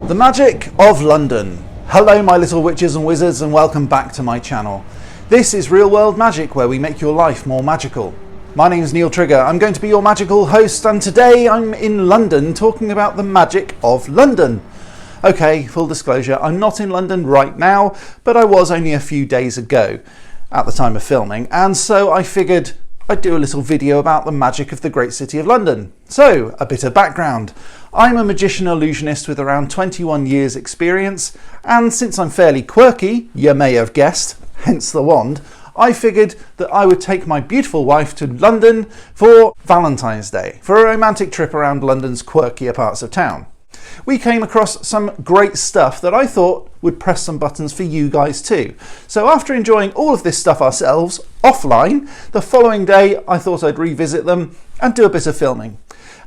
The magic of London. Hello my little witches and wizards, and welcome back to my channel. This is Real World Magic, where we make your life more magical. My name is Neil Trigger, I'm going to be your magical host, and today I'm in London talking about the magic of London. Okay, full disclosure, I'm not in London right now, but I was only a few days ago at the time of filming, and so I figured I'd do a little video about the magic of the great city of London. So, a bit of background. I'm a magician illusionist with around 21 years experience, and since I'm fairly quirky, you may have guessed, hence the wand, I figured that I would take my beautiful wife to London for Valentine's Day, for a romantic trip around London's quirkier parts of town. We came across some great stuff that I thought would press some buttons for you guys too. So after enjoying all of this stuff ourselves, offline, the following day I thought I'd revisit them and do a bit of filming.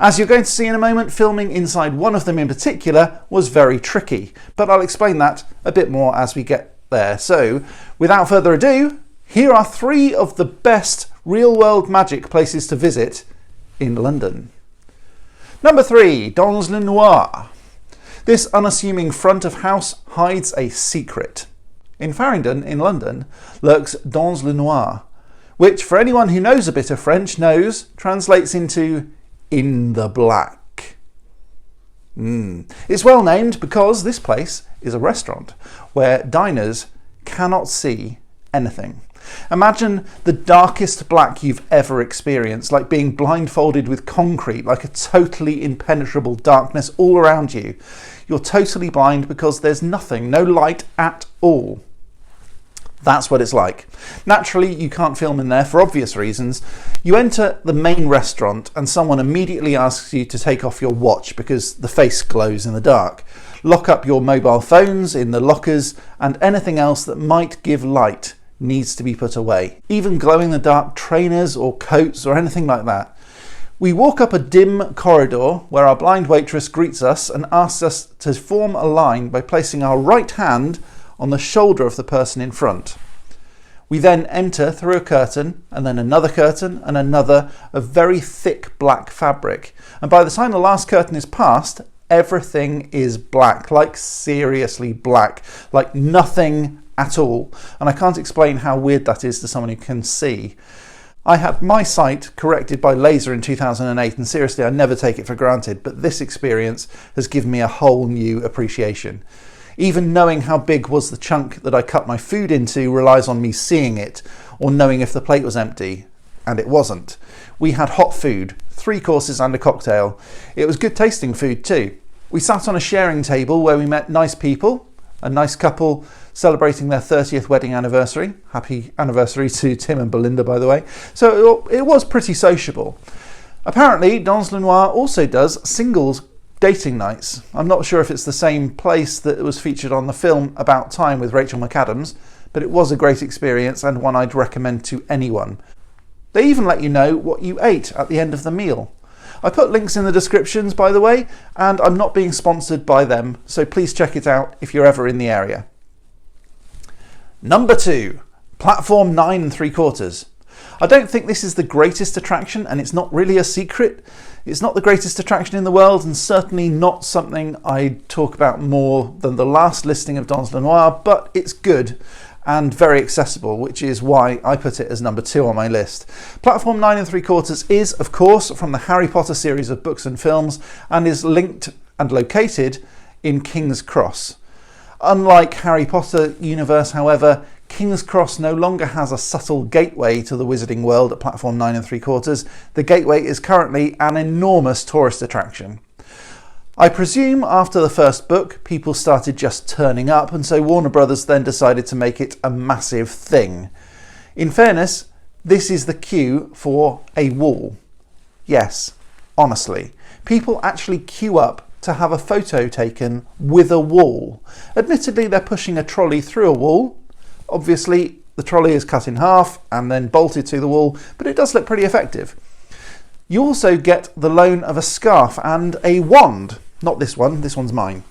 As you're going to see in a moment, filming inside one of them in particular was very tricky, but I'll explain that a bit more as we get there. So without further ado, here are 3 of the best real-world magic places to visit in London. Number 3, Dollenoir. This unassuming front of house hides a secret. In Farringdon, in London, lurks Dollenoir, which for anyone who knows a bit of French knows translates into in the black. It's well named because this place is a restaurant where diners cannot see anything. Imagine the darkest black you've ever experienced, like being blindfolded with concrete, like a totally impenetrable darkness all around you. You're totally blind because there's nothing, no light at all. That's what it's like. Naturally, you can't film in there for obvious reasons. You enter the main restaurant and someone immediately asks you to take off your watch because the face glows in the dark. Lock up your mobile phones in the lockers, and anything else that might give light needs to be put away. Even glow-in-the-dark trainers or coats or anything like that. We walk up a dim corridor where our blind waitress greets us and asks us to form a line by placing our right hand on the shoulder of the person in front. We then enter through a curtain and then another curtain and another of very thick black fabric. And by the time the last curtain is passed, everything is black, like seriously black, like nothing at all. And I can't explain how weird that is to someone who can see. I had my sight corrected by laser in 2008, and seriously, I never take it for granted, but this experience has given me a whole new appreciation. Even knowing how big was the chunk that I cut my food into relies on me seeing it, or knowing if the plate was empty, and it wasn't. We had hot food, 3 courses and a cocktail. It was good tasting food too. We sat on a sharing table where we met nice people, a nice couple celebrating their 30th wedding anniversary. Happy anniversary to Tim and Belinda, by the way. So it was pretty sociable. Apparently, Dollenoir also does singles dating nights. I'm not sure if it's the same place that was featured on the film About Time with Rachel McAdams, but it was a great experience and one I'd recommend to anyone. They even let you know what you ate at the end of the meal. I put links in the descriptions, by the way, and I'm not being sponsored by them, so please check it out if you're ever in the area. Number 2, platform 9 3/4. I don't think this is the greatest attraction, and it's not really a secret. It's not the greatest attraction in the world, and certainly not something I'd talk about more than the last listing of Dollenoir, but it's good and very accessible, which is why I put it as number 2 on my list. Platform 9 3/4 is, of course, from the Harry Potter series of books and films, and is linked and located in King's Cross. Unlike Harry Potter universe, however, King's Cross no longer has a subtle gateway to the wizarding world at platform 9 3/4. The gateway is currently an enormous tourist attraction. I presume after the first book, people started just turning up, and so Warner Brothers then decided to make it a massive thing. In fairness, this is the queue for a wall. Yes, honestly, people actually queue up to have a photo taken with a wall. Admittedly, they're pushing a trolley through a wall. Obviously, the trolley is cut in half and then bolted to the wall, but it does look pretty effective. You also get the loan of a scarf and a wand. Not this one's mine.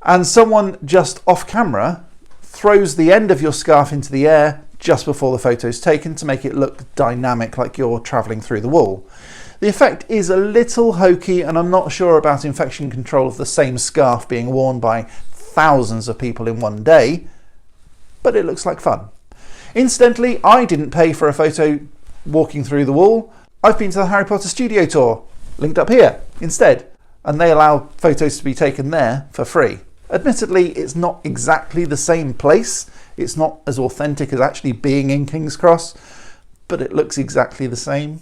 And someone just off camera throws the end of your scarf into the air just before the photo is taken to make it look dynamic, like you're travelling through the wall. The effect is a little hokey, and I'm not sure about infection control of the same scarf being worn by thousands of people in one day, but it looks like fun. Incidentally, I didn't pay for a photo walking through the wall. I've been to the Harry Potter studio tour, linked up here, instead, and they allow photos to be taken there for free. Admittedly, it's not exactly the same place. It's not as authentic as actually being in King's Cross, but it looks exactly the same.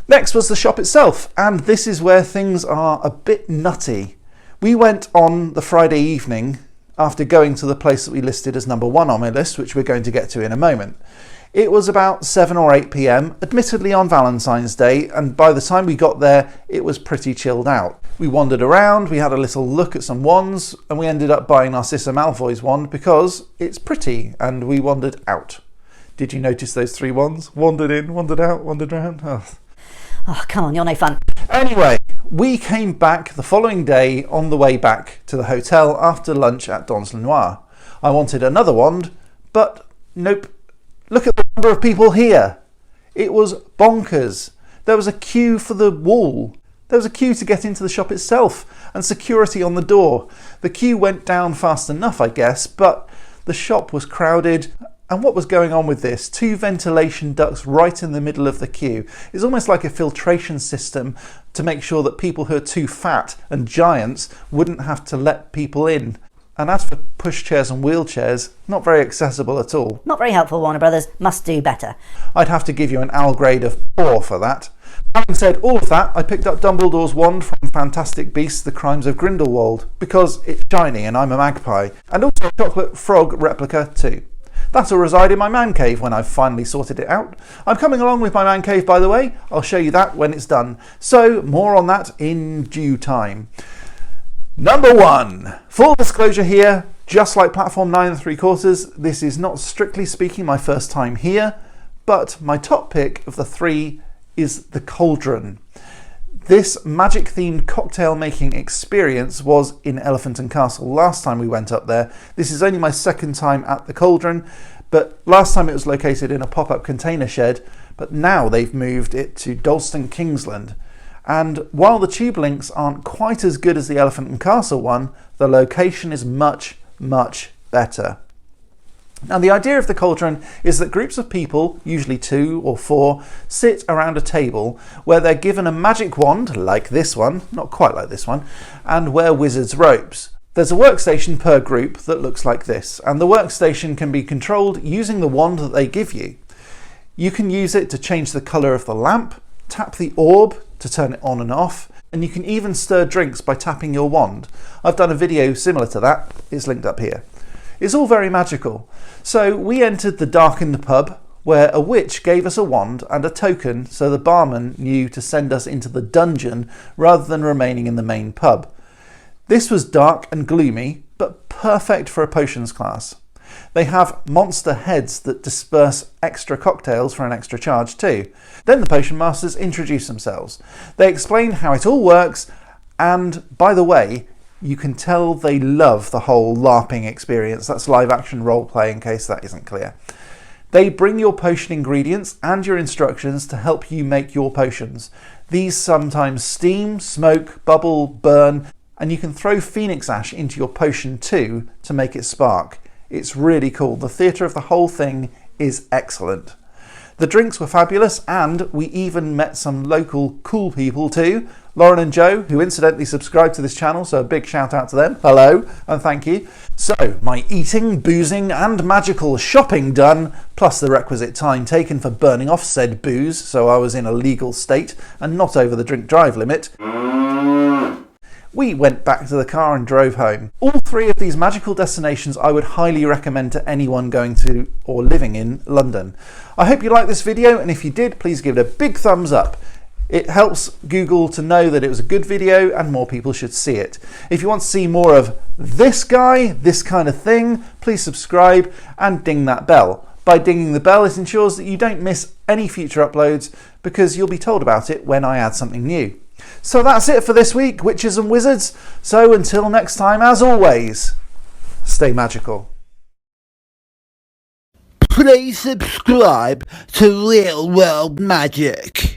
Next was the shop itself, and this is where things are a bit nutty. We went on the Friday evening after going to the place that we listed as number 1 on my list, which we're going to get to in a moment. It was about 7 or 8 p.m, admittedly on Valentine's Day, and by the time we got there, it was pretty chilled out. We wandered around, we had a little look at some wands, and we ended up buying Narcissa Malfoy's wand because it's pretty, and we wandered out. Did you notice those 3 wands? Wandered in, wandered out, wandered around. Oh, come on, you're no fun. Anyway, we came back the following day on the way back to the hotel after lunch at Dollenoir. I wanted another wand, but nope. Look at the number of people here. It was bonkers. There was a queue for the wall. There was a queue to get into the shop itself and security on the door. The queue went down fast enough, I guess, but the shop was crowded. And what was going on with this? 2 ventilation ducts right in the middle of the queue. It's almost like a filtration system to make sure that people who are too fat and giants wouldn't have to let people in. And as for pushchairs and wheelchairs, not very accessible at all. Not very helpful, Warner Brothers. Must do better. I'd have to give you an Al grade of 4 for that. Having said all of that, I picked up Dumbledore's wand from Fantastic Beasts: The Crimes of Grindelwald because it's shiny and I'm a magpie, and also a chocolate frog replica too. That'll reside in my man cave when I've finally sorted it out. I'm coming along with my man cave, by the way. I'll show you that when it's done. So more on that in due time. Number 1. Full disclosure here, just like Platform 9 3/4, this is not strictly speaking my first time here, but my top pick of the 3 is the Cauldron. This magic-themed cocktail-making experience was in Elephant and Castle last time we went up there. This is only my second time at the Cauldron, but last time it was located in a pop-up container shed, but now they've moved it to Dalston Kingsland. And while the tube links aren't quite as good as the Elephant and Castle one, the location is much, much better. Now, the idea of the Cauldron is that groups of people, usually 2 or 4, sit around a table where they're given a magic wand, like this one, not quite like this one, and wear wizard's robes. There's a workstation per group that looks like this, and the workstation can be controlled using the wand that they give you. You can use it to change the colour of the lamp, tap the orb to turn it on and off, and you can even stir drinks by tapping your wand. I've done a video similar to that, it's linked up here. It's all very magical. So we entered the darkened pub where a witch gave us a wand and a token so the barman knew to send us into the dungeon rather than remaining in the main pub. This was dark and gloomy, but perfect for a potions class. They have monster heads that disperse extra cocktails for an extra charge too. Then the potion masters introduce themselves. They explain how it all works, and by the way, you can tell they love the whole LARPing experience. That's live action roleplay in case that isn't clear. They bring your potion ingredients and your instructions to help you make your potions. These sometimes steam, smoke, bubble, burn, and you can throw phoenix ash into your potion too to make it spark. It's really cool. The theatre of the whole thing is excellent. The drinks were fabulous, and we even met some local cool people too. Lauren and Joe, who incidentally subscribe to this channel, so a big shout out to them. Hello, and thank you. So, my eating, boozing and magical shopping done, plus the requisite time taken for burning off said booze, so I was in a legal state and not over the drink drive limit. We went back to the car and drove home. All 3 of these magical destinations I would highly recommend to anyone going to or living in London. I hope you liked this video, and if you did, please give it a big thumbs up. It helps Google to know that it was a good video and more people should see it. If you want to see more of this guy, this kind of thing, please subscribe and ding that bell. By dinging the bell, it ensures that you don't miss any future uploads because you'll be told about it when I add something new. So that's it for this week, witches and wizards. So until next time, as always, stay magical. Please subscribe to Real World Magic.